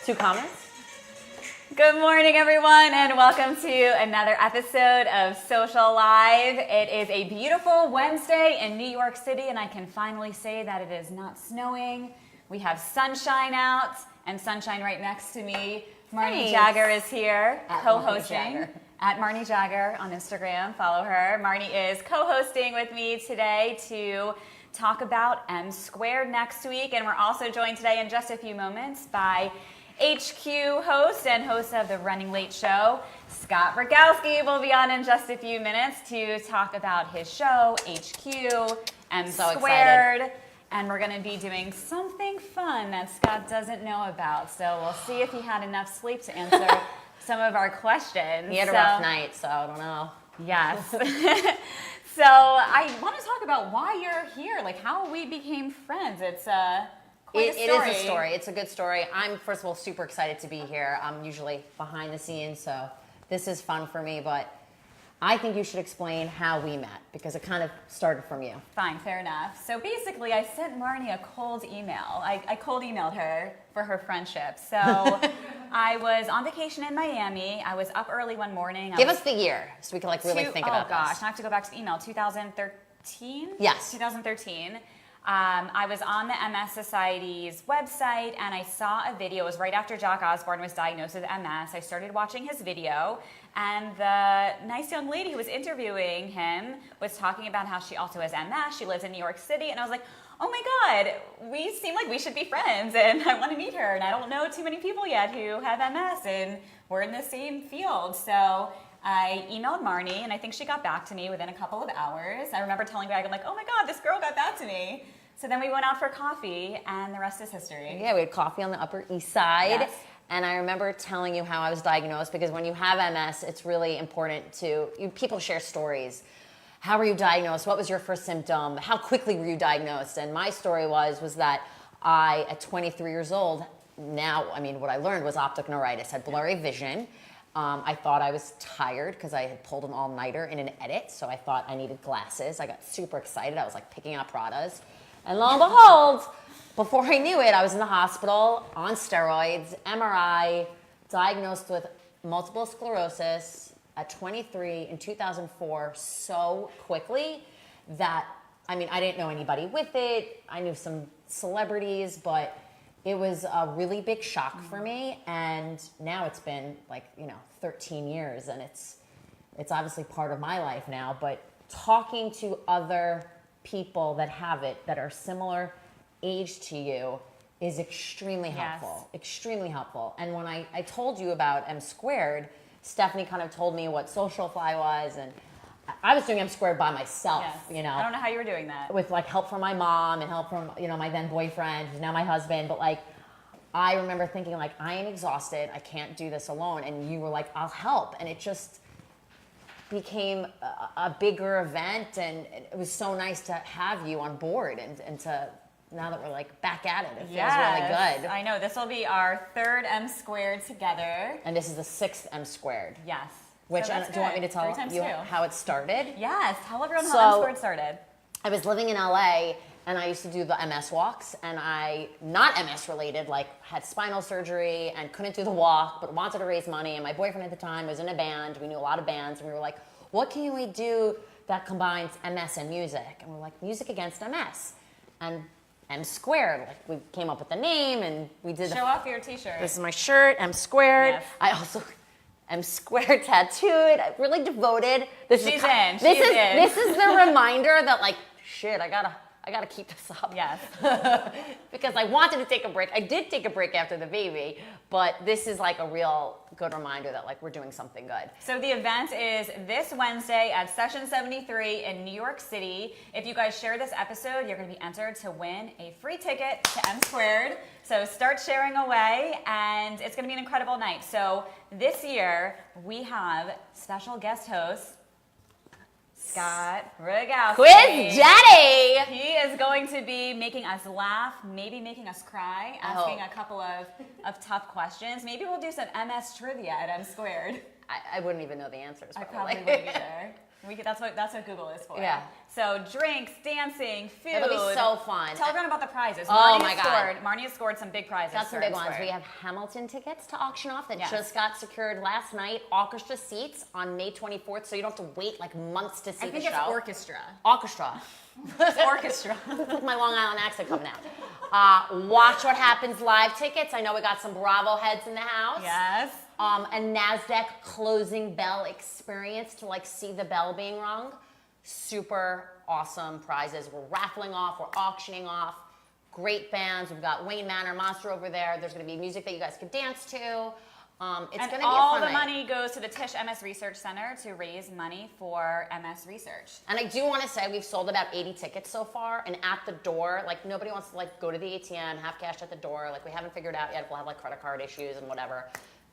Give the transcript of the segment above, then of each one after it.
2 comments? Good morning, everyone, and welcome to another episode of SocialLIVE. It is a beautiful Wednesday in New York City, and I can finally say that it is not snowing. We have sunshine out, and sunshine right next to me. Marnie Jagger is here, co-hosting. At Marnie Jagger on Instagram, follow her. Marnie is co-hosting with me today to talk about M-Squared next week, and we're also joined today in just a few moments by HQ host and host of the Running Late show, Scott Rogowsky, will be on in just a few minutes to talk about his show, HQ, M-Squared. And we're going to be doing something fun that Scott doesn't know about. So we'll see if he had enough sleep to answer some of our questions. He had a rough night, so I don't know. Yes. So I want to talk about why you're here, like how we became friends. It's quite a story. It is a story. It's a good story. I'm, first of all, super excited to be here. I'm usually behind the scenes, so this is fun for me. But I think you should explain how we met, because it kind of started from you. Fine, fair enough. So basically, I sent Marnie a cold email. I cold emailed her for her friendship. So I was on vacation in Miami. I was up early one morning. Give us the year so we can really think about this. Oh gosh, I have to go back to the email. 2013? Yes. 2013. I was on the MS Society's website, and I saw a video. It was right after Jack Osborne was diagnosed with MS. I started watching his video, and the nice young lady who was interviewing him was talking about how she also has MS. She lives in New York City, and I was like, oh my God, we seem like we should be friends, and I want to meet her, and I don't know too many people yet who have MS, and we're in the same field. So I emailed Marnie, and I think she got back to me within a couple of hours. I remember telling Greg, I'm like, oh my God, this girl got back to me. So then we went out for coffee, and the rest is history. Yeah, we had coffee on the Upper East Side. Yes. And I remember telling you how I was diagnosed, because when you have MS, it's really important to, people share stories. How were you diagnosed? What was your first symptom? How quickly were you diagnosed? And my story was that I, at 23 years old, what I learned was optic neuritis, had blurry vision. I thought I was tired because I had pulled an all-nighter in an edit, so I thought I needed glasses. I got super excited. I was like picking out Pradas. And lo and behold, before I knew it, I was in the hospital on steroids, MRI, diagnosed with multiple sclerosis at 23 in 2004 so quickly that, I didn't know anybody with it. I knew some celebrities, but it was a really big shock for me. And now it's been 13 years, and it's obviously part of my life now. But talking to other people that have it, that are similar age to you, is extremely helpful. Yes. Extremely helpful. And when I told you about M-Squared, Stephanie kind of told me what Socialfly was, and I was doing M-Squared by myself, I don't know how you were doing that. With help from my mom and help from, my then boyfriend, who's now my husband. But I remember thinking I am exhausted. I can't do this alone. And you were like, I'll help. And it just became a bigger event. And it was so nice to have you on board and to, now that we're back at it, it feels really good. I know. This will be our 3rd M-Squared together. And this is the 6th M-Squared. Yes. Which, do you want me to tell you how it started? Yes, tell everyone how M-Squared started. I was living in LA, and I used to do the MS walks, and not MS related, had spinal surgery and couldn't do the walk, but wanted to raise money. And my boyfriend at the time was in a band. We knew a lot of bands, and we were like, what can we do that combines MS and music? And we're like, music against MS. And M-Squared, we came up with the name, and we did Show off your t-shirt. This is my shirt, M-Squared. Yes. I also M-Squared tattooed. I'm really devoted. This is the reminder that shit, I gotta keep this up. Yes. Because I wanted to take a break. I did take a break after the baby, but this is a real good reminder that we're doing something good. So the event is this Wednesday at Session 73 in New York City. If you guys share this episode, you're going to be entered to win a free ticket to M-Squared. So start sharing away, and it's going to be an incredible night. So this year, we have special guest host, Scott Rogowsky. Quiz Daddy! He is going to be making us laugh, maybe making us cry, asking a couple of tough questions. Maybe we'll do some MS trivia at M-Squared. I wouldn't even know the answers. I probably wouldn't either. That's what Google is for. Yeah. So drinks, dancing, food. It'll be so fun. Tell everyone about the prizes. Oh my God. Marnie has scored some big prizes. Got some big ones. We have Hamilton tickets to auction off that Yes. just got secured last night. Orchestra seats on May 24th, so you don't have to wait like months to see the show. I think it's orchestra. Orchestra. It's orchestra. With my Long Island accent coming out. Watch What Happens live tickets. I know we got some Bravo heads in the house. Yes. A NASDAQ closing bell experience to like see the bell being rung. Super awesome prizes. We're raffling off, we're auctioning off. Great bands. We've got Wayne Manor Monster over there. There's going to be music that you guys could dance to. It's going to be a fun all the night. money goes to the Tisch MS Research Center to raise money for MS research. And I do want to say we've sold about 80 tickets so far, and at the door, like nobody wants to like go to the ATM, have cash at the door. Like we haven't figured out yet if we'll have like credit card issues and whatever.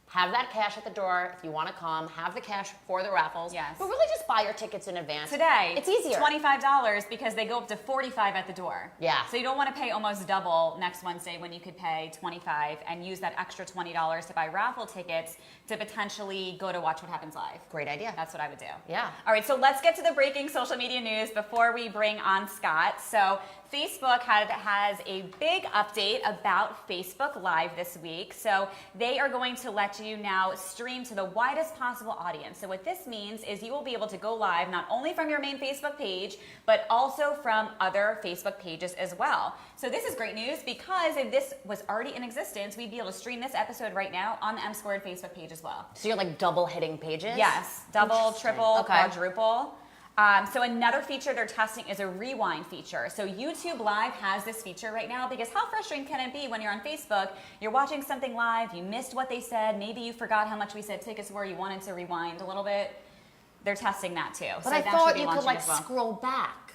Have that cash at the door if you want to come. Have the cash for the raffles. Yes. But really just buy your tickets in advance. Today, it's easier. $25 because they go up to $45 at the door. Yeah. So you don't want to pay almost double next Wednesday when you could pay $25 and use that extra $20 to buy raffle tickets to potentially go to Watch What Happens Live. Great idea. That's what I would do. Yeah. All right, so let's get to the breaking social media news before we bring on Scott. So Facebook has a big update about Facebook Live this week. So they are going to let you now stream to the widest possible audience. So what this means is you will be able to go live not only from your main Facebook page, but also from other Facebook pages as well. So this is great news because if this was already in existence, we'd be able to stream this episode right now on the MSQUARED Facebook page as well. So you're like double hitting pages? Yes, double, triple, Okay. quadruple. So another feature they're testing is a rewind feature. So YouTube Live has this feature right now because how frustrating can it be when you're on Facebook, you're watching something live, you missed what they said, maybe you forgot how much we said tickets were, you wanted to rewind a little bit. They're testing that too. But I that thought should be you could launching like as well. scroll back.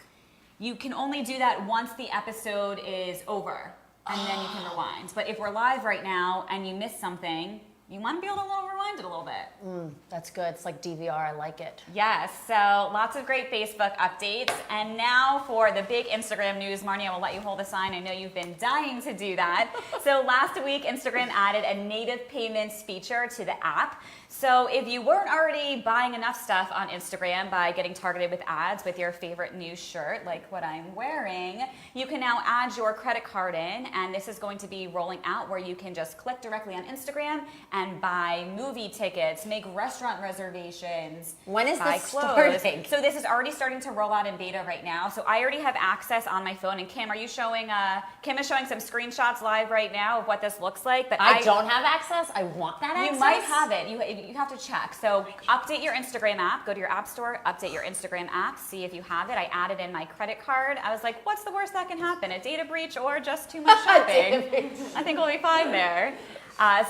You can only do that once the episode is over, and then you can rewind. But if we're live right now and you missed something, you want to be able to rewind it a little bit. That's good. It's like DVR. I like it. Yes, so lots of great Facebook updates. And now for the big Instagram news. Marnie, I will let you hold the sign. I know you've been dying to do that. So last week, Instagram added a native payments feature to the app. So if you weren't already buying enough stuff on Instagram by getting targeted with ads with your favorite new shirt, like what I'm wearing, you can now add your credit card in, and this is going to be rolling out where you can just click directly on Instagram and buy movie tickets, make restaurant reservations. When is buy this clothes. starting? So this is already starting to roll out in beta right now. So I already have access on my phone, and Kim, are you showing? Kim is showing some screenshots live right now of what this looks like. But I don't have access. I want that access. you might have it. You have to check. So update your Instagram app. Go to your app store. Update your Instagram app. See if you have it. I added in my credit card. I was like, what's the worst that can happen? A data breach or just too much shopping? I think we'll be fine there.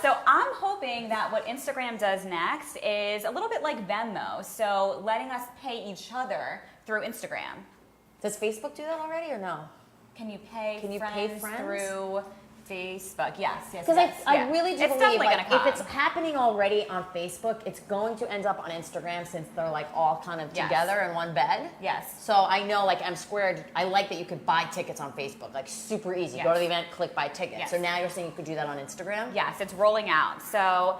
So I'm hoping that what Instagram does next is a little bit like Venmo. So letting us pay each other through Instagram. Does Facebook do that already or no? Can you pay friends through Facebook? Yes. Because I really do it's believe definitely like, gonna come. if it's happening already on Facebook, it's going to end up on Instagram since they're like all kind of Yes. together in one bed. Yes. So I know like MSQUARED, I like that you could buy tickets on Facebook, like super easy. Yes. Go to the event, click buy tickets. Yes. So now you're saying you could do that on Instagram? Yes, it's rolling out. So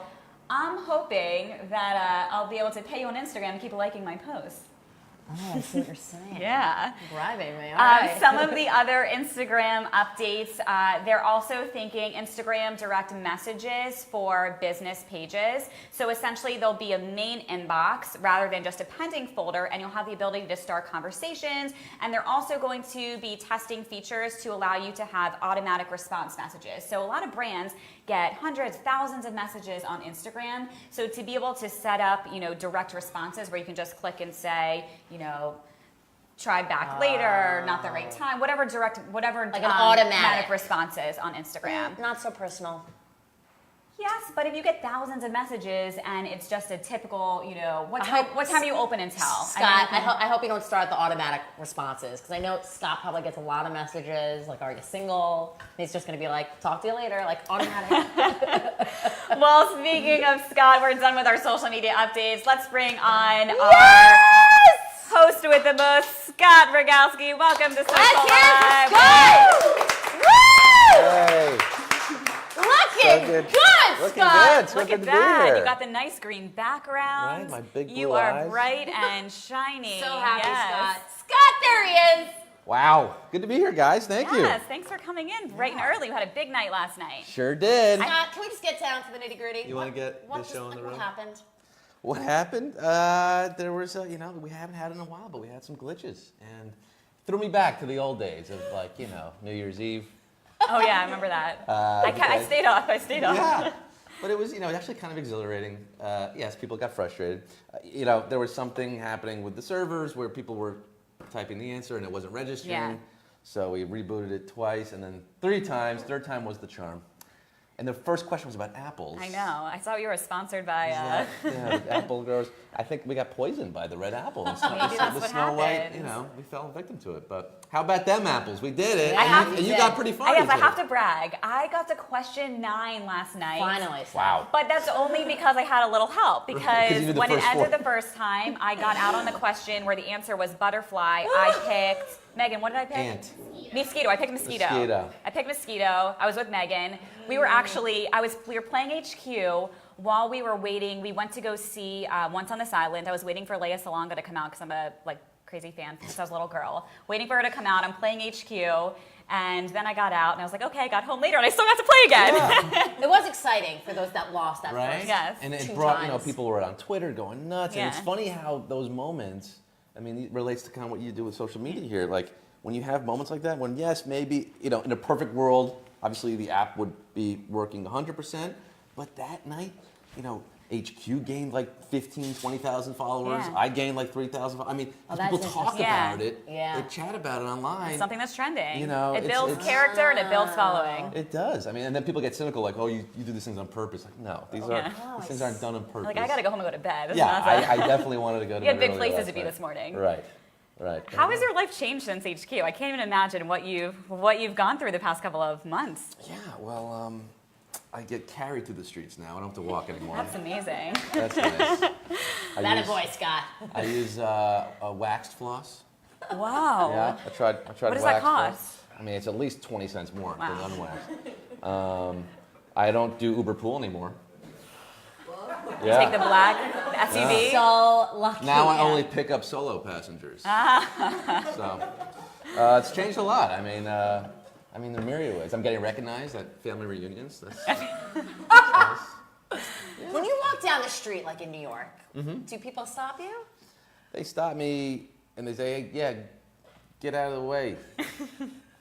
I'm hoping that I'll be able to pay you on Instagram and keep liking my posts. Oh, I see what you're saying. Yeah. Bribing me. All right. Some of the other Instagram updates, they're also thinking Instagram direct messages for business pages. So essentially there'll be a main inbox rather than just a pending folder, and you'll have the ability to start conversations. And they're also going to be testing features to allow you to have automatic response messages. So a lot of brands get hundreds, thousands of messages on Instagram. So to be able to set up, direct responses where you can just click and say, try back later, not the right time, whatever like an automatic responses on Instagram. Not so personal. Yes, but if you get thousands of messages and it's just a typical, what time do you open and tell? Scott, I hope you don't start the automatic responses, because I know Scott probably gets a lot of messages, like, are you single? And he's just going to be like, talk to you later, like, automatic. Well, speaking of Scott, we're done with our social media updates. Let's bring on our host with the most, Scott Rogowsky. Welcome to SocialLIVE. Scott! Woo! Hey. Let's Looking good, Looking Scott. good. So Look good at to that. be here. You got the nice green background. Right, my big You blue are eyes. bright and shiny. So happy, Yes. Scott. Scott, there he is. Wow. Good to be here, guys. Thank you. Yes, thanks for coming in bright and early. You had a big night last night. Sure did. Scott, can we just get down to the nitty gritty? You wanna get this show on the road? What happened? What happened? There was, we haven't had it in a while, but we had some glitches. And threw me back to the old days of New Year's Eve. Oh yeah, I remember that. I stayed up. Yeah. But it was, actually kind of exhilarating. Yes, people got frustrated. There was something happening with the servers where people were typing the answer and it wasn't registering. Yeah. So we rebooted it twice and then 3 times. 3rd time was the charm. And the first question was about apples. I know. I saw you were sponsored by. Yeah, the apple growers. I think we got poisoned by the red apple. Maybe that's the what Snow White, happens. we fell victim to it. But how about them apples? We did it. And you got pretty far. I into have it. to brag. I got to question 9 last night. Finally. Wow. But that's only because I had a little help. Because you did the when it first ended 4. the first time, I got out on the question where the answer was butterfly. I picked Megan. What did I pick? Ant. Mosquito. I picked mosquito. Mosquito. I picked mosquito. I was with Megan. We were playing HQ while we were waiting. We went to go see Once on This Island. I was waiting for Leia Salonga to come out because I'm a crazy fan since I was a little girl. Waiting for her to come out. I'm playing HQ. And then I got out and I was like, okay, I got home later and I still got to play again. Yeah. It was exciting for those that lost that Right? first. Yes. And it 2 brought, times. people were on Twitter going nuts. And it's Yeah. funny how those moments, it relates to kind of what you do with social media here. Like when you have moments like that, when yes, maybe, in a perfect world, obviously the app would be working 100%, but that night, HQ gained 15, 20,000 followers. Yeah. I gained 3,000. that's people talk interesting. about it. Yeah. They chat about it online. Something that's trending. It's- it builds it's- character and it builds following. It does. And then people get cynical, like, oh, you do these things on purpose. Like, no, these things aren't done on purpose. Like, I gotta go home and go to bed. This is Yeah, not I definitely wanted to go to You had bed big early places last to be night. this morning. Right. How has your life changed since HQ? I can't even imagine what you've gone through the past couple of months. Yeah, well, I get carried through the streets now. I don't have to walk anymore. That's amazing. That's nice. That a boy, Scott. I use a waxed floss. Wow. Yeah, I tried. What does that waxed cost? floss. It's at least 20 cents more Wow. than unwaxed. I don't do Uber Pool anymore. Yeah. Take the black SUV. So lucky. Now I only pick up solo passengers. So it's changed a lot. There are myriad ways. I'm getting recognized at family reunions. That's nice. When you walk down the street, like in New York, do people stop you? They stop me and they say, hey, yeah, get out of the way.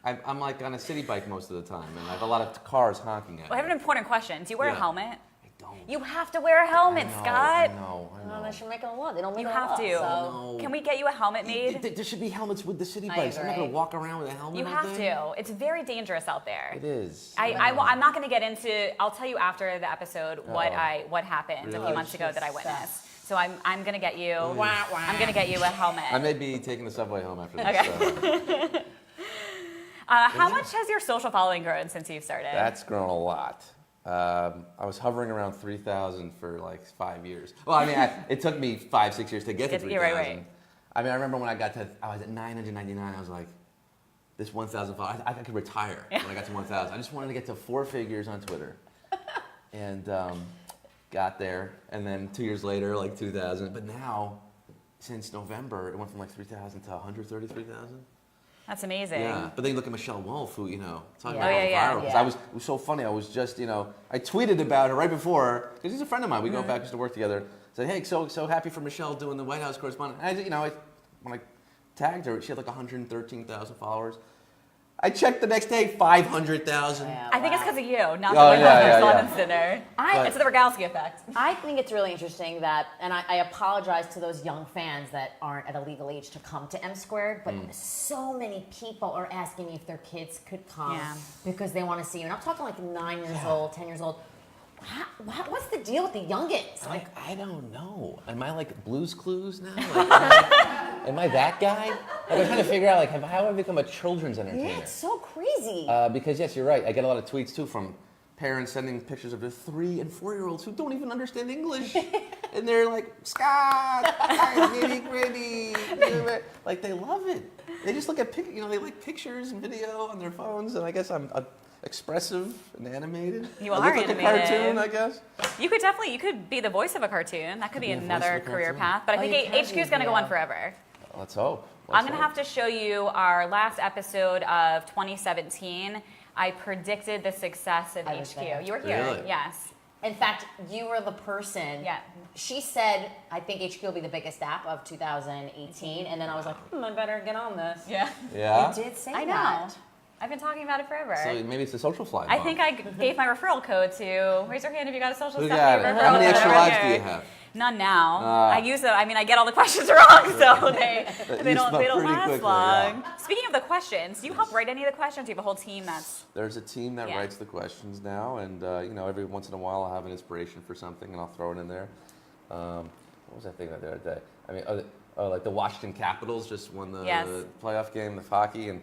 I'm on a city bike most of the time, and I have a lot of cars honking at I have an me. important question. Do you wear a Yeah. helmet? I don't. You have to wear a helmet, I Scott. know. No, they should make a law. They don't make You a have law. to. So. Can we get you a helmet made? There should be helmets with the city I bikes. I'm not agree. going to walk around with a helmet You all have day. to. It's very dangerous out there. It is. I'm not going to get into. I'll tell you after the episode what happened a Really? few months ago that I witnessed. So I'm going to get you. Wah. I'm going to get you a helmet. I may be taking the subway home after this. Okay. So How much has your social following grown since you've started? that's grown a lot. I was hovering around 3,000 for 5 years. Well, it took me 5-6 years to get to 3,000. You're right. I remember when I was at 999. I was like, this 1,000 followers. I could retire when I got to 1,000. I just wanted to get to 4 figures on Twitter, and got there. And then 2 years later, 2,000. But now, since November, it went from 3,000 to 133,000. That's amazing. Yeah, but then you look at Michelle Wolf, who, talking Yeah. about Oh, yeah, viral. 'Cause yeah. it was so funny. I was just, I tweeted about her right before, because he's a friend of mine. We go back just to work together. Said, hey, so happy for Michelle doing the White House correspondent. And when I tagged her, she had 113,000 followers. I checked the next day, 500,000. Yeah, I think it's wow. because of you, not the Oh, White yeah, House yeah, Correspondents' Dinner. But- It's the Rogowsky effect. I think it's really interesting that, and I apologize to those young fans that aren't at a legal age to come to M-Squared, but so many people are asking me if their kids could come Yeah. because they want to see you. And I'm talking 9 years old, 10 years old. What's the deal with the youngins? I don't know. Am I Blue's Clues now? Am I that guy? I'm trying to figure out how have I become a children's entertainer? Yeah, it's so crazy. Because yes, you're right. I get a lot of tweets too from parents sending pictures of their 3- and 4-year-olds who don't even understand English, and they're like, Scott, nitty gritty. They love it. They just look at they like pictures and video on their phones, and I guess expressive and animated. You I are look like animated. a cartoon, I guess. You could be the voice of a cartoon. That could be Be a voice another of a career cartoon. path. But I Oh, you think can HQ is do going to go on video. forever. Let's hope. I'm going to have to show you our last episode of 2017. I predicted the success of I was HQ. there. You were here. Really? Yes. In fact, you were the person. Yeah. She said, I think HQ will be the biggest app of 2018. And then I was like, I better get on this. Yeah. Yeah. You did say I know. that. I've been talking about it forever. So maybe it's the Socialfly. I think I gave my referral code to. Raise your hand if you got a social Who stuff. got it? referral How many code extra right lives do here. you have? None now. Ah. I use them. I mean, I get all the questions wrong, so they used don't up pretty last quickly, long. yeah. Speaking of the questions, do you help write any of the questions? Do you have a whole team that's? There's a team that Yeah. writes the questions now, and every once in a while I'll have an inspiration for something, and I'll throw it in there. What was I thinking about the other day? I mean, like the Washington Capitals just won the Yes. playoff game, the hockey, and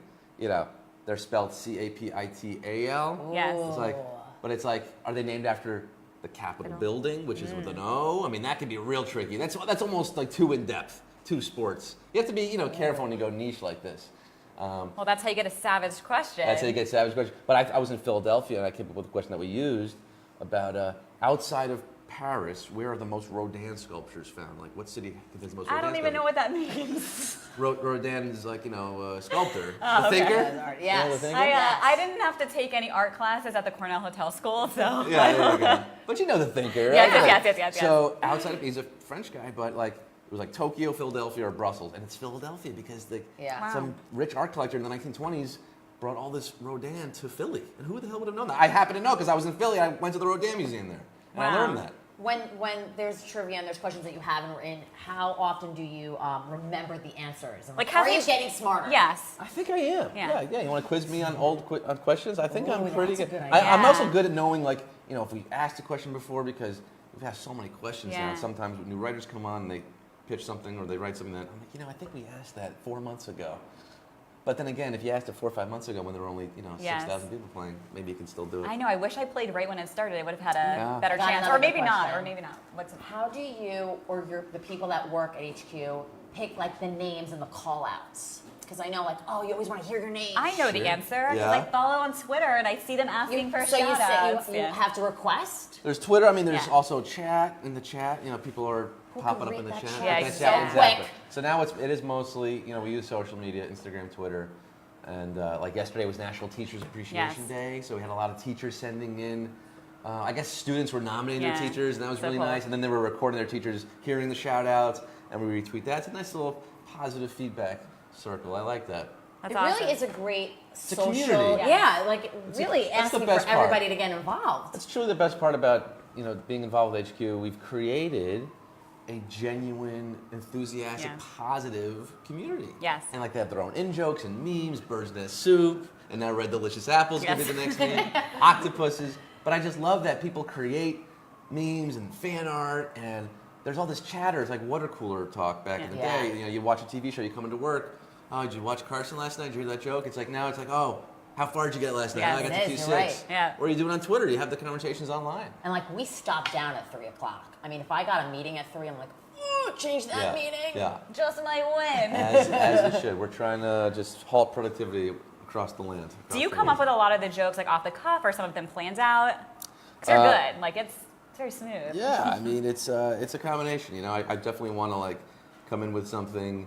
they're spelled Capital. Yes. It's like, but it's like, are they named after the Capitol building, which is with an O? I mean, that could be real tricky. That's almost like too in depth, too sports. You have to be careful when you go niche like this. Well, that's how you get a savage question. That's how you get savage question. But I was in Philadelphia and I came up with a question that we used about outside of Paris, where are the most Rodin sculptures found? Like, what city contains the most Rodin I don't even know sculptures? what that means. Rodin is like, a sculptor. Oh, the okay. thinker? Yes. You know the thinker? I didn't have to take any art classes at the Cornell Hotel School, so. Yeah, there you go. But you know the thinker, right? Yes. So outside of, he's a French guy, but like, it was like Tokyo, Philadelphia, or Brussels. And it's Philadelphia because Yeah. some rich art collector in the 1920s brought all this Rodin to Philly. And who the hell would have known that? I happen to know because I was in Philly. I went to the Rodin Museum there. And I Wow. learned that. When there's trivia and there's questions that you haven't written, how often do you remember the answers? And Like, are how you do getting smarter? Yes. I think I am. Yeah. Yeah. You want to quiz me on on questions? I think I'm Ooh, pretty that's a good. good I'm idea. also good at knowing, like, if we asked a question before, because we've asked so many questions now. Yeah. Sometimes when new writers come on and they pitch something or they write something that I'm like, I think we asked that 4 months ago. But then again, if you asked it 4 or 5 months ago when there were only, Yes. 6,000 people playing, maybe you can still do it. I know. I wish I played right when it started. I would have had a Yeah. better Got chance. another Or maybe good not. question. Or maybe not. How do you or the people that work at HQ pick like the names and the call outs? Because I know, like, you always want to hear your name. I know the Sure. answer. Yeah. Because I follow on Twitter and I see them asking for so you shout-outs. say you have to request. There's Twitter. I mean, there's Yeah. also chat. In the chat, people are Who popping can up in read the that chat. chat? Yeah, That so chat, exactly. quick. So now it is mostly, we use social media, Instagram, Twitter, and like yesterday was National Teachers Appreciation Yes. Day, so we had a lot of teachers sending in. I guess students were nominating Yeah. their teachers, and that was So really cool. nice. And then they were recording their teachers, hearing the shout outs, and we retweet that. It's a nice little positive feedback circle. I like that. That's It awesome. really is a great a social. community. Yeah, like really that's the asking best for part. everybody to get involved. That's truly the best part about being involved with HQ. We've created a genuine, enthusiastic, Yeah. positive community. Yes. And like they have their own in-jokes and memes, bird's nest soup, and now red delicious apples Yes. gonna be the next meme, octopuses. But I just love that people create memes and fan art, and there's all this chatter. It's like water cooler talk back in the Yeah. day. You watch a TV show, you come into work. Oh, did you watch Carson last night? Did you hear that joke? It's like now it's like, oh, how far did you get last night? Yes, Oh, I got it to is, Q6. you're right. Yeah. What are you doing on Twitter? You have the conversations online. And like we stop down at 3:00. I mean, if I got a meeting at 3, I'm like, change that Yeah, meeting. yeah. Just might win. As it should. We're trying to just halt productivity across the land. Do you come up with a lot of the jokes like off the cuff or some of them planned out? Because they're good. Like it's very smooth. Yeah, I mean it's a combination. I definitely want to like come in with something,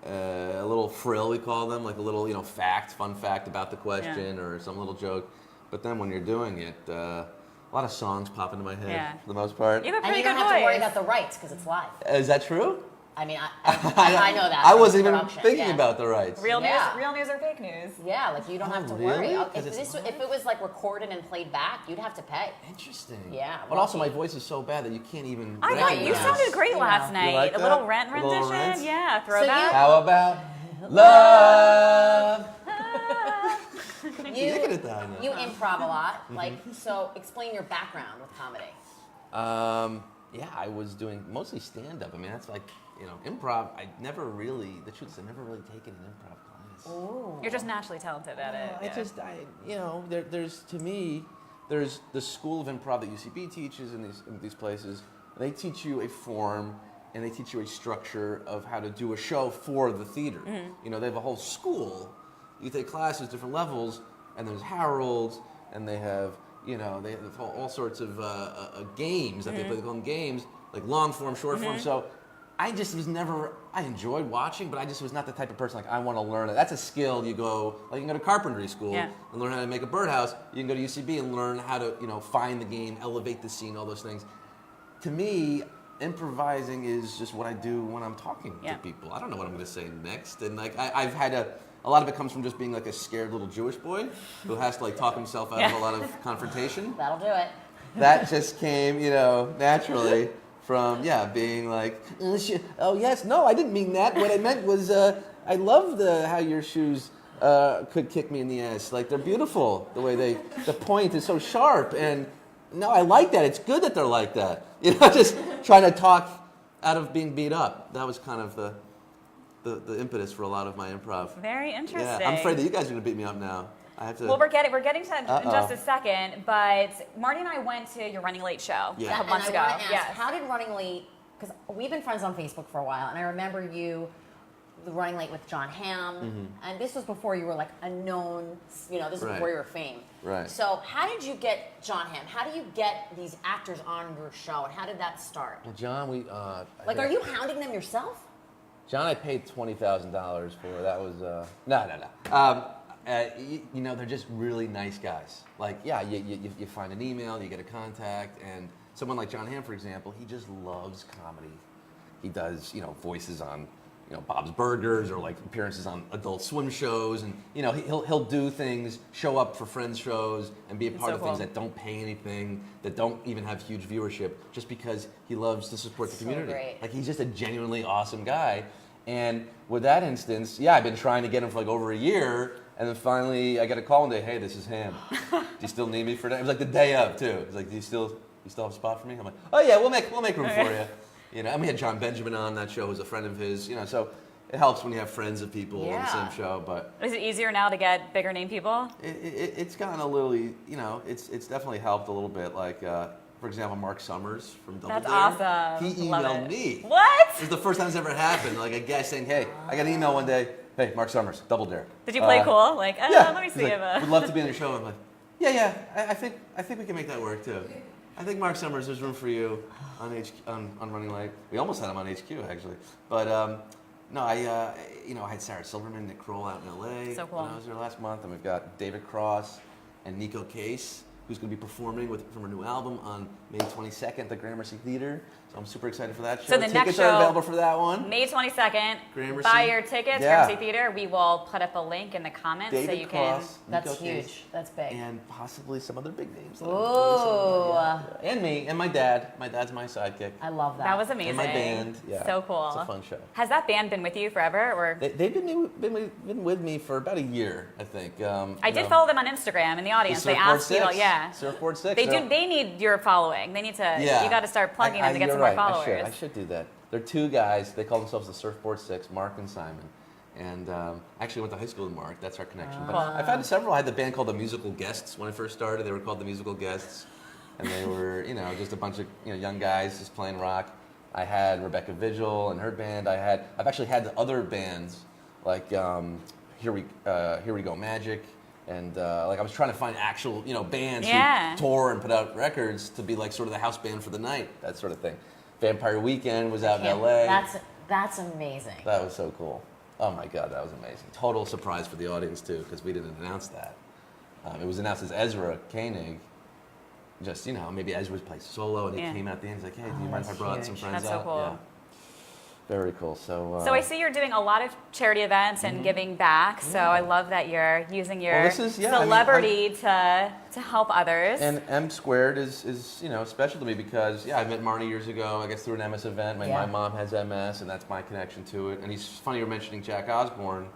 a little frill we call them, like a little fun fact about the question or some little joke. But then when you're doing it, a lot of songs pop into my head Yeah. for the most part. You have a And pretty you good don't have voice. to worry about the rights because it's live. Is that true? I mean, I know that. I from wasn't even production, thinking yeah. about the rights. Real Yeah. news or fake news? Yeah, like you don't have to really? worry. 'Cause it's live? If it was like recorded and played back, you'd have to pay. Interesting. Yeah, But also, my lucky. voice is so bad that you can't even. I thought you recognize. sounded great You last know. night. You like a that? little Rent A little rendition. Rent? Yeah, So throwback. How about love? You Look at that. you improv a lot. Like, so explain your background with comedy. Yeah, I was doing mostly stand-up. I mean, that's like, improv. The truth is, I've never really taken an improv class. Ooh. You're just naturally talented at it. Yeah. There's to me, there's the school of improv that UCB teaches in these places. They teach you a form and they teach you a structure of how to do a show for the theater. Mm-hmm. They have a whole school. You take classes, different levels, and there's Harold, and they have, you know, they have all sorts of games that they play. They call them games, like long form, short form. So I just was never, I enjoyed watching, but I just was not the type of person like, I want to learn it. That's a skill you go, like you can go to carpentry school and learn how to make a birdhouse. You can go to UCB and learn how to, you know, find the game, elevate the scene, all those things. To me, improvising is just what I do when I'm talking to people. I don't know what I'm going to say next. And like, I've had a lot of it comes from just being like a scared little Jewish boy who has to like talk himself out of a lot of confrontation. That'll do it. That just came, you know, naturally. From, being like, oh yes, no, I didn't mean that. What I meant was, I love how your shoes could kick me in the ass. Like, they're beautiful, the way the point is so sharp. And no, I like that. It's good that they're like that. You know, just trying to talk out of being beat up. That was kind of the impetus for a lot of my improv. Very interesting. Yeah, I'm afraid that you guys are going to beat me up now. I have to. Well, we're getting to that in just a second, but Marty and I went to your Running Late show a couple months ago. I want to ask, how did Running Late, because we've been friends on Facebook for a while, and I remember you Running Late with John Hamm, and this was before you were like a known, you know, this is before you were famed. Right. So how did you get John Hamm? How do you get these actors on your show, and how did that start? Well, John, like, are you hounding them yourself? John, I paid $20,000 for. That was no. You know, they're just really nice guys. Like, you find an email, you get a contact, and someone like John Hamm, for example, he just loves comedy. He does, you know, voices on, you know, Bob's Burgers or like appearances on Adult Swim shows, and you know, he'll do things, show up for friends' shows, and be a part of things that don't pay anything, that don't even have huge viewership, just because he loves to support the community. Great. Like, he's just a genuinely awesome guy. And with that instance, I've been trying to get him for like over a year. And then finally, I got a call one day. Hey, this is Hamm. Do you still need me for that? It was like the day of too. It was like, do you still have a spot for me? I'm like, oh yeah, we'll make room for you. You know, and we had John Benjamin on that show, who's a friend of his. You know, so it helps when you have friends of people on the same show. But is it easier now to get bigger name people? It's gotten a little, you know, it's definitely helped a little bit. Like, for example, Mark Summers from Double Dare. That's awesome. He emailed me. What? It was the first time it's ever happened. Like a guy saying, hey, I got an email one day. Hey, Mark Summers, Double Dare. Did you play cool? Like, let me see like, if. Would love to be on your show. I'm like, I think we can make that work too. I think Mark Summers, there's room for you on Running Late. We almost had him on HQ actually, but no, I had Sarah Silverman, Nick Kroll out in LA. So cool. When I was there last month, and we've got David Cross and Nico Case, who's going to be performing from her new album on May 22nd at the Gramercy Theater. So I'm super excited for that show. So the next Tickets show are available for that one. May 22nd. Gramercy. Buy your tickets, Gramercy Theater. We will put up a link in the comments David so you Cross, can. That's Nico huge. Case, That's big. And possibly some other big names. Ooh. And me, and my dad. My dad's my sidekick. I love that. That was amazing. And my band. Yeah. So cool. It's a fun show. Has that band been with you forever, or? They've been with me for about a year, I think. I did follow them on Instagram in the audience. They asked people, Surfboard 6. They need your following. They need to. Yeah. You got to start plugging them to get some more followers. I should do that. They're two guys. They call themselves the Surfboard 6, Mark and Simon. And I actually went to high school with Mark. That's our connection. But I've had several. I had the band called the Musical Guests when I first started. They were called the Musical Guests. And they were, you know, just a bunch of young guys just playing rock. I had Rebecca Vigil and her band. I've actually had the other bands like Here We Go Magic. And like I was trying to find actual, bands who tour and put out records to be like sort of the house band for the night, that sort of thing. Vampire Weekend was out in LA. That's amazing. That was so cool. Oh my God, that was amazing. Total surprise for the audience too, because we didn't announce that. It was announced as Ezra Koenig. Just, maybe Ezra was playing solo and he came out at the end. He's like, hey, do you mind if I brought some friends out? That's so cool. Yeah. Very cool. So I see you're doing a lot of charity events and giving back. So I love that you're using your celebrity to help others. And MSQUARED is special to me because I met Marnie years ago. I guess through an MS event. My mom has MS, and that's my connection to it. And it's funny you're mentioning Jack Osborne.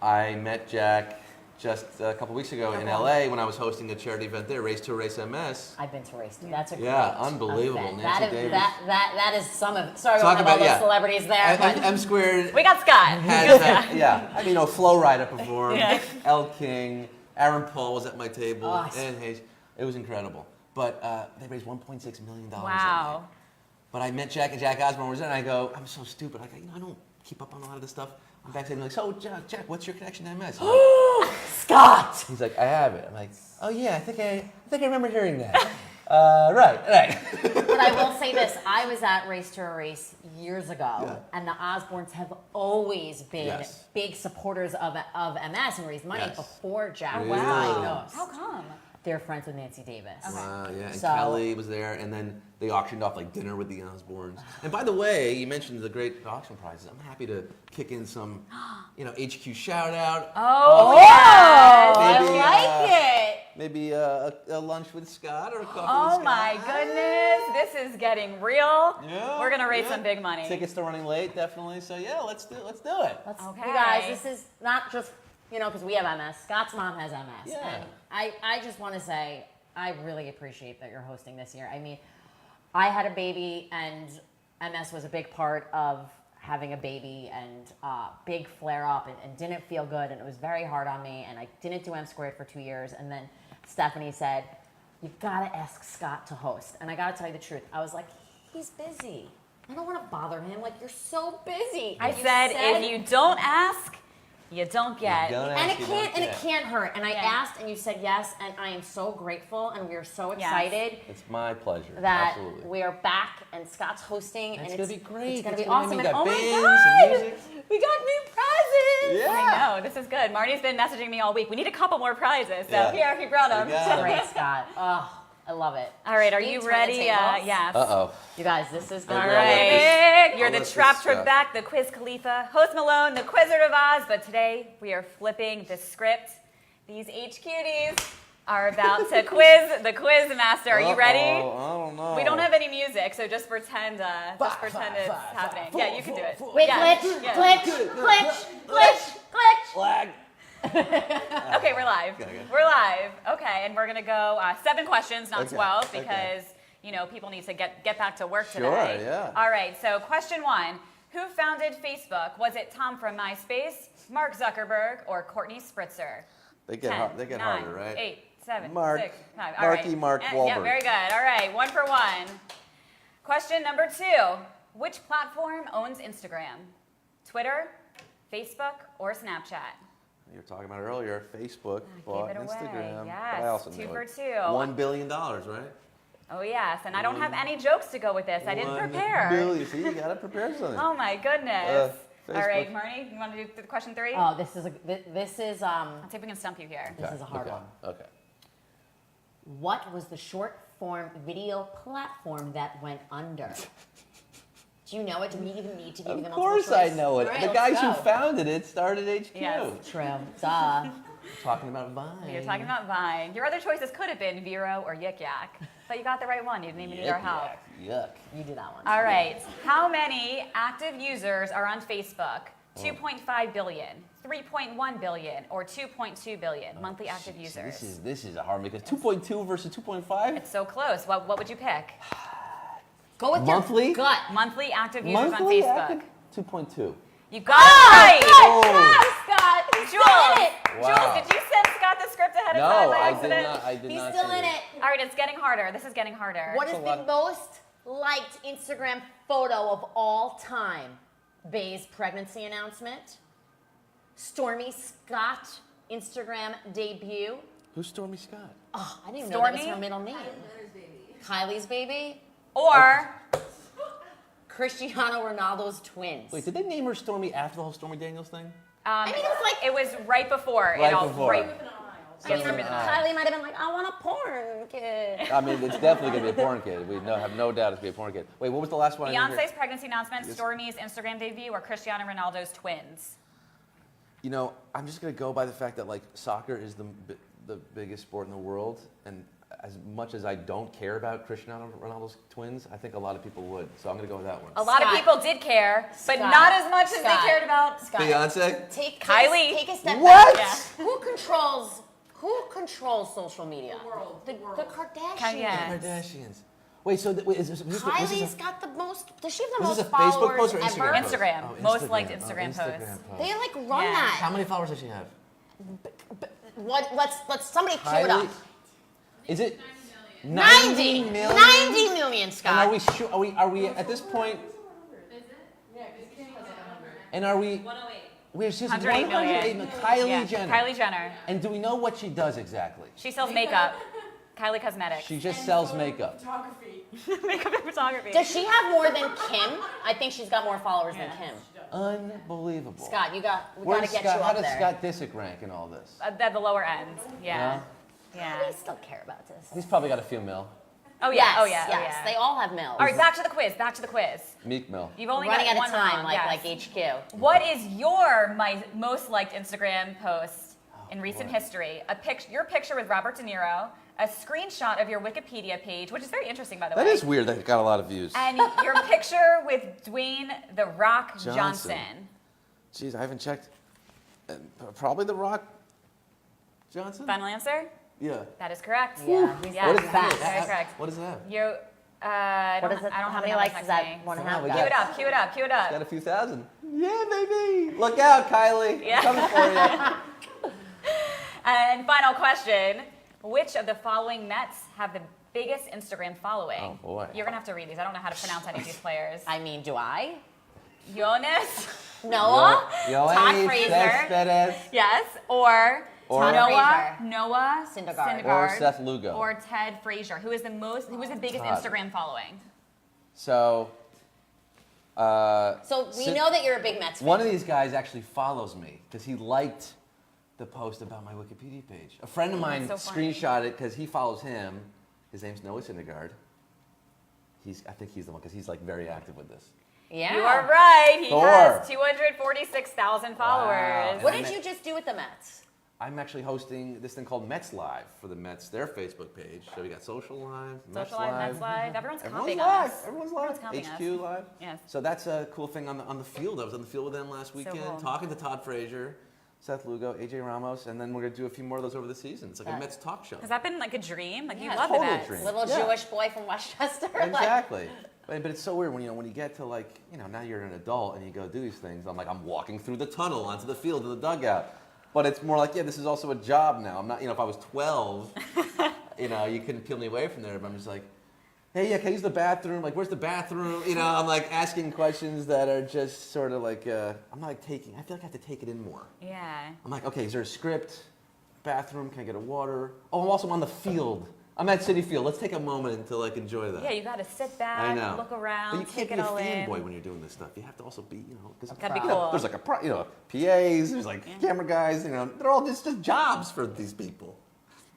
I met Jack just a couple weeks ago in LA when I was hosting a charity event there, Race to Erase MS. I've been to Race to. That's a great unbelievable. event. Nancy Davis. That is some of. Sorry, we don't have all those celebrities there. MSQUARED. We got Scott. Had, Flo Rida performed. Elle King, Aaron Paul was at my table, Ann Hayes. It was incredible. But they raised $1.6 million. Wow. But I met Jack, and Jack Osborne was there, and I go, I'm so stupid. I don't keep up on a lot of this stuff. I'm backstage and like, so Jack, what's your connection to MS? Scott. He's like, I have it. I'm like, oh yeah, I think I remember hearing that. Right. But I will say this: I was at Race to a Race years ago, and the Osbournes have always been big supporters of MS and raised money before Jack was diagnosed. How come? They're friends with Nancy Davis. Wow, yeah, and So- Kelly was there, and then they auctioned off like dinner with the Osbournes. And by the way, you mentioned the great auction prizes. I'm happy to kick in some, HQ shout out. Oh, I Maybe, like it. Maybe a lunch with Scott or a coffee Oh with Scott. my goodness, this is getting real. Yeah, We're gonna raise yeah. some big money. Tickets to Running Late, definitely. So yeah, let's do it. Okay. You guys, this is not just, because we have MS. Scott's mom has MS. Yeah. And I just want to say, I really appreciate that you're hosting this year. I mean, I had a baby, and MS was a big part of having a baby, and big flare up, and didn't feel good, and it was very hard on me, and I didn't do M² for 2 years, and then Stephanie said, you've got to ask Scott to host. And I got to tell you the truth. I was like, he's busy. I don't want to bother him. Like, you're so busy. I And you said, if you don't ask, you don't get. And it can't hurt. And I asked, and you said yes, and I am so grateful, and we are so excited It's my pleasure. that Absolutely. we are back, and Scott's hosting, and It's gonna be great. It's gonna It's be gonna awesome. be- And we got oh bands my and God, music. we got new prizes. Yeah. I know, this is good. Marty's been messaging me all week. We need a couple more prizes. So Yeah. here, he brought them. We got 'em. Great, Scott. Oh, I love it. All right, are Can you turn the ready? tables? Yes. Uh-oh. You guys, this is All I'll right, you're I'll the let Trap this Trip go. back, the Quiz Khalifa, Host Malone, the Wizard of Oz, but today we are flipping the script. These HQDs are about to quiz the Quiz Master. Are you ready? I don't know. We don't have any music, so just pretend it's happening. Yeah, you can do it. Wait, Yeah, glitch, yeah. glitch. Flag. Okay, we're live. Okay. We're live. Okay, and we're gonna go 7 questions, not Okay, 12, okay. because people need to get back to work Sure, today. yeah. All right. So, question 1: who founded Facebook? Was it Tom from MySpace, Mark Zuckerberg, or Courtney Spritzer? They get 10, they get 9, harder, right? 8, 7, Mark. 6, 5. All right. Mark Yeah, Wahlberg. very good. All right, 1 for 1. Question number 2: which platform owns Instagram? Twitter, Facebook, or Snapchat? You were talking about it earlier. Facebook Gave bought it away. Instagram. Yes. But I also 2 know for it. 2. $1 billion, right? Oh yes, and I don't have any jokes to go with this. I didn't 1 prepare. billion. See, you gotta prepare something. Oh my goodness. All right, Facebook. Marnie, you want to do question 3? Oh, this is Let's see if we can stump you here. this is a hard one. Okay. What was the short form video platform that went under? Do you know it? Do we even need to give you the Of multiple course I choice? know it. All right, The let's guys who go. founded it started HQ. Yes. True. Duh. Talking about Vine. You're talking about Vine. Your other choices could have been Vero or Yik Yak, but you got the right one. You didn't even need our help. Yuck. You do that one. All right. How many active users are on Facebook? 2.5 billion, 3.1 billion, or 2.2 billion monthly active users? This is a hard one because 2.2 versus 2.5. It's so close. What would you pick? Go with Monthly? your gut. Monthly active users Monthly on Facebook. active? 2.2. You got it right. Oh. Yes, Scott. He's Jules, still in it. Wow. Jules, did you send Scott the script ahead of time No, by I did accident? not. I did He's not. still see in this. it. All right, it's getting harder. This is getting harder. What is That's a the lot. most liked Instagram photo of all time? Bay's pregnancy announcement. Stormy Scott Instagram debut. Who's Stormy Scott? Oh, I didn't even know that was Stormy? her middle name. Kylie's baby. Or Cristiano Ronaldo's twins. Wait, did they name her Stormy after the whole Stormy Daniels thing? I mean, it was like it was right before. Right it all, before. Right, I mean, Something Kylie might have been like, I want a porn kid. I mean, it's definitely gonna be a porn kid. We have no doubt it's gonna be a porn kid. Wait, what was the last one? I didn't hear? Beyonce's pregnancy announcement, Stormy's Instagram debut, or Cristiano Ronaldo's twins? You know, I'm just gonna go by the fact that like soccer is the biggest sport in the world, and as much as I don't care about Cristiano Ronaldo's twins, I think a lot of people would. So I'm gonna go with that one. A lot of Scott. people did care, but Scott. not as much as Scott. they cared about. Scott, Beyonce? Kylie. Take a step What? back. Who controls social media? The Kardashians. Yeah. Kardashians. Wait, so is this Kylie's got the most. Does she have the Was most this a Facebook followers post or ever? Instagram post? Instagram. Oh, Most liked Oh, Instagram post. They like run Yeah. that. How many followers does she have? What? Let's somebody cue it up. Is it 90 million? 90 million, And Scott. are we sure? Are we at this point? And are we? 108. Where she's 108 108 million. Kylie Yeah, Jenner. Kylie Jenner. And do we know what she does exactly? She sells makeup. Kylie Cosmetics. She just sells makeup. Photography. Makeup and photography. Does she have more than Kim? I think she's got more followers than Kim. Unbelievable. Scott, we got to Where's get Scott? you How up does there. Scott Disick rank in all this? At the lower end. Yeah. How do you still care about this? He's probably got a few mil. Oh yeah. Yes, Oh yeah. yes. Oh, yeah. They all have mills. All right, back to the quiz. Back to the quiz. Meek Mill. You've only running got out of one time, round, yes. like HQ. What is your most liked Instagram post in recent boy. history? Your picture with Robert De Niro, a screenshot of your Wikipedia page, which is very interesting, by the way. That is weird that it got a lot of views. And your picture with Dwayne The Rock Johnson. Jeez, I haven't checked. Probably The Rock Johnson? Final answer? Yeah. That is correct. Yeah, he's Yes, What does it have? very correct. What does it have? You, I What don't, is it? I don't How have many the likes numbers does next to that me. one So have? now we guys? Cue it up, cue it up, cue it Got up. a few thousand. Yeah, baby. Look out, Kylie. Yeah. I'm coming for you. And final question, which of the following Mets have the biggest Instagram following? Oh, boy. You're going to have to read these. I don't know how to pronounce any of these players. I mean, do I? Jonas, Noah? Yo, Todd hey, Frazier. Cespedes. yes, or Or- Noah Syndergaard. Or Seth Lugo. or Ted Frazier, who is the biggest Todd. Instagram following? So, So we Syn- know that you're a big Mets fan. one of these guys actually follows me because he liked the post about my Wikipedia page. A friend of mine That's so funny. screenshot it because he follows him. His name's Noah Syndergaard. I think he's the one because he's like very active with this. Yeah. You are right. He Thor. has 246,000 followers. Wow. What did you just do with the Mets? I'm actually hosting this thing called Mets Live for the Mets, their Facebook page. So we got SocialLIVE, Mets Social Live, Live. Mets Live. Everyone's Everyone's copying live. us. Everyone's live. copying us. HQ live. Yes. So that's a cool thing on the field. I was on the field with them last weekend, cool. talking to Todd Frazier, Seth Lugo, AJ Ramos, and then we're gonna do a few more of those over the season. It's like a Mets talk show. Has that been like a dream? Like you Yeah, love total the Mets. dream. Little Yeah. Jewish boy from Westchester. Like, Exactly. But it's so weird when you get to like now you're an adult and you go do these things. I'm walking through the tunnel onto the field to the dugout. But it's more like, this is also a job now. I'm not, if I was 12, you couldn't peel me away from there. But I'm just like, hey, can I use the bathroom? Like, where's the bathroom? I'm like asking questions that are just sort of like, I'm not like taking, I feel like I have to take it in more. Yeah. I'm like, okay, is there a script? Bathroom, can I get a water? Oh, I'm also on the field. I'm at Citi Field. Let's take a moment to like enjoy that. Yeah, you got to sit I back, know. look around, But you can't take be it a all in. fanboy when you're doing this stuff. You have to also be, because Gotta be cool. there's like PAs, there's like camera guys, they're all just jobs for these people.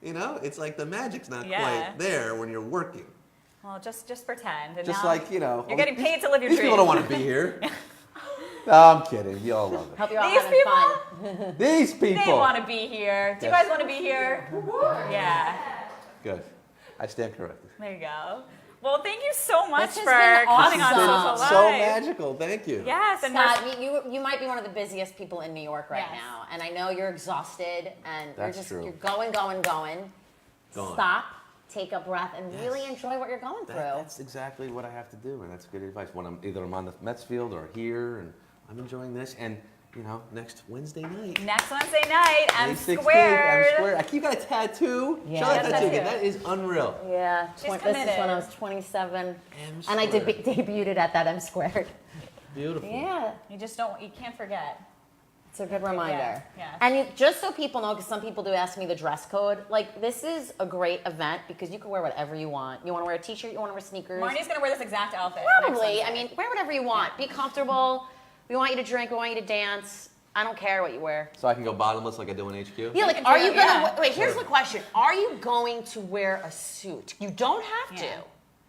It's like the magic's not quite there when you're working. Well, just pretend. And Just now like, you're getting paid to live your these dream. people don't want to be here. No, I'm kidding. You all love it. Hope you're all These having people? fun. These people. They want to be here. Do you Yes. guys want to be here? Yeah. Good. I stand corrected. There you go. Well, thank you so much This has for been coming on awesome. Social So Live. magical. Thank you. Yes, and Scott, you might be one of the busiest people in New York right Yes. now, and I know you're exhausted, and That's true. you're going. Going. Stop, take a breath, and really enjoy what you're going through. That's exactly what I have to do, and that's good advice. When I'm on the Mets field or here, and I'm enjoying this, and next Wednesday night. next Wednesday night, May M 16th, Squared. M Squared. You got a tattoo. Yeah. Show that Yes, tattoo I do. again. That is unreal. Yeah, She's this is committed. when I was 27, M and I Squared. debuted at that M Squared. Beautiful. Yeah, You can't forget. it's a good reminder. Yeah. And just so people know, because some people do ask me the dress code, like this is a great event because you can wear whatever you want. You want to wear a t-shirt, you want to wear sneakers. Marnie's going to wear this exact outfit. Probably. next I mean, wear whatever you want. Be comfortable. We want you to drink. We want you to dance. I don't care what you wear. So I can go bottomless like I do in HQ? Yeah, like, can are do you it, gonna yeah. wait? Here's the question: are you going to wear a suit? You don't have to. Yeah.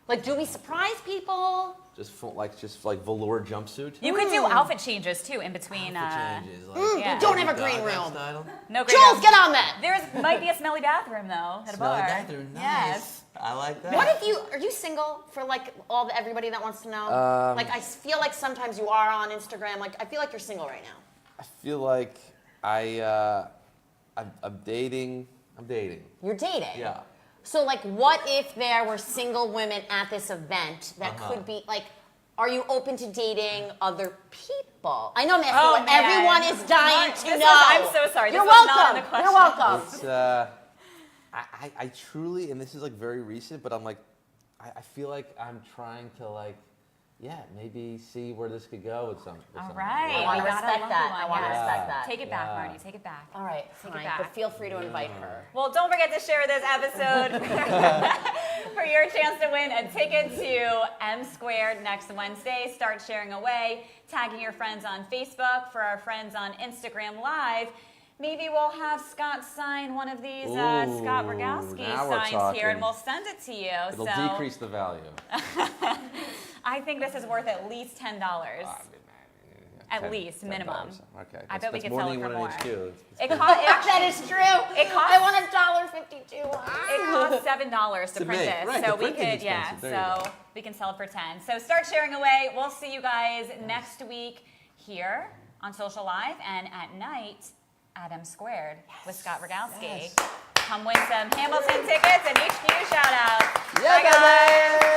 Like, do we surprise people? Just like velour jumpsuit? You could do outfit changes too in between. Outfit changes, like yeah. Don't have a Gaga green room. style. No great. Jules, get on that. There might be a smelly bathroom though at a Smelly bar. bathroom, nice. Yes. I like that. What if are you single for like everybody that wants to know? Like, I feel like sometimes you are on Instagram. Like, I feel like you're single right now. I feel like I'm dating. I'm dating. You're dating. Yeah. So, like, what if there were single women at this event that could be, like, are you open to dating other people? I know I'm asking Oh, what man. everyone is dying to This know. was- I'm so sorry. This You're was welcome. not in the question. You're welcome. It's I truly, and this is like very recent, but I'm like, I feel like I'm trying to like yeah, maybe see where this could go with some. All right. I want to We got a respect lucky that. one, I want to yes. respect that. Take it back, Yeah. Marty. Take it back. All right, Take it fine. back. But feel free to invite her. Well, don't forget to share this episode for your chance to win a ticket to M² next Wednesday. Start sharing away, tagging your friends on Facebook. For our friends on Instagram Live, maybe we'll have Scott sign one of these Scott Rogowsky now we're signs talking. here, and we'll send it to you. It'll so decrease the value. I think this is worth at least $10. At least, minimum. Okay. I bet we that's could sell it more for than you more. want an HQ. It costs. That is true. It costs. I want $1.52. It costs $7 to To print make, this, right, so the we printing's could, yeah. expensive. There you So go. we can sell it for $10. So start sharing away. We'll see you guys next week here on Social Live and at night at M² with Scott Rogowsky. Yes. Come win some Hamilton tickets and HQ shout outs. Yeah, Bye guys.